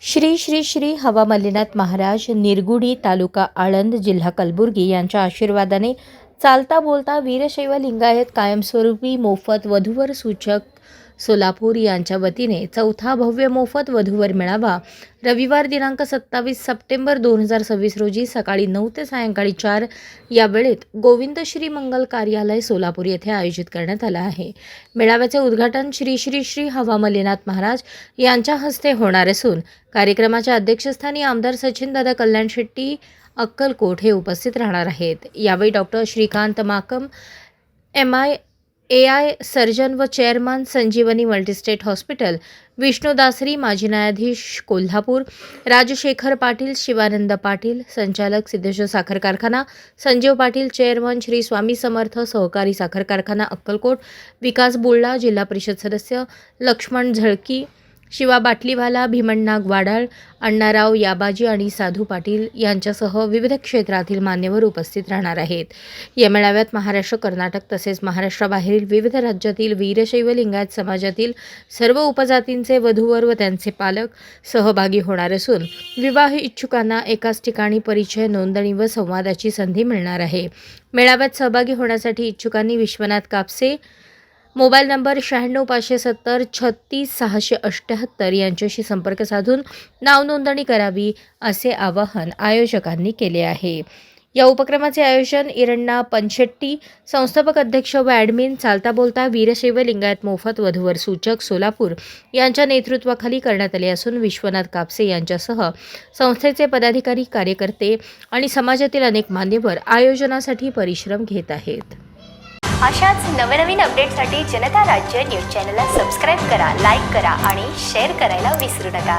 श्री श्री श्री हवा मल्लीनाथ महाराज निरगुडी तालुका आळंद जिल्हा कलबुर्गी यांच्या आशीर्वादाने चालता बोलता वीरशैव लिंगायत कायमस्वरूपी मोफत वधूवर सूचक सोलापूर यांच्या वतीने चौथा भव्य मोफत वधूवर मेळावा रविवार दिनांक 27 सप्टेंबर 2026 रोजी सकाळी 9 ते सायंकाळी 4 या वेळेत गोविंद श्री मंगल कार्यालय सोलापूर येथे आयोजित करण्यात आला आहे। मेळाव्याचे उद्घाटन श्री श्री श्री हवा मल्लीनाथ महाराज यांच्या हस्ते होणार असून कार्यक्रमाच्या अध्यक्षस्थानी आमदार सचिनदादा कल्याण शेट्टी अक्कलकोट हे उपस्थित राहणार आहेत। यावेळी डॉक्टर श्रीकांत माकम AI सर्जन व चेअरमन संजीवनी मल्टीस्टेट हॉस्पिटल, विष्णू दासरी माजी न्यायाधीश कोल्हापूर, राजशेखर पाटील, शिवानंद पाटील संचालक सिद्धेश्वर साखर कारखाना, संजीव पाटील चेअरमन श्री स्वामी समर्थ सहकारी साखर कारखाना अक्कलकोट, विकास बुल्ला जिल्हा परिषद सदस्य, लक्ष्मण झळकी, शिवा बाटलीवाला, भीमण्णा ग्वाडाळ, अण्णाराव याबाजी आणि साधू पाटील यांच्यासह विविध क्षेत्रातील मान्यवर उपस्थित राहणार आहेत। या मेळाव्यात महाराष्ट्र, कर्नाटक तसेच महाराष्ट्राबाहेरील विविध राज्यातील वीरशैव लिंगायत समाजातील सर्व उपजातींचे वधूवर व त्यांचे पालक सहभागी होणार असून विवाह इच्छुकांना एकाच ठिकाणी परिचय, नोंदणी व संवादाची संधी मिळणार आहे। मेळाव्यात सहभागी होण्यासाठी इच्छुकांनी विश्वनाथ कापसे मोबाईल नंबर 96 570 3678 यांच्याशी संपर्क साधून नाव नोंदणी करावी असे आवाहन आयोजकांनी केले आहे। या उपक्रमाचे आयोजन इरण्णा पंचेट्टी, संस्थापक अध्यक्ष व ॲडमिन चालता बोलता वीरशैव लिंगायत मोफत वधूवर सूचक सोलापूर यांच्या नेतृत्वाखाली करण्यात आले असून विश्वनाथ कापसे यांच्यासह संस्थेचे पदाधिकारी, कार्यकर्ते आणि समाजातील अनेक मान्यवर आयोजनासाठी परिश्रम घेत आहेत। अशाच नवनवीन अपडेटसाठी जनता राज्य न्यूज चॅनलला सबस्क्राईब करा, लाईक करा आणि शेअर करायला विसरू नका।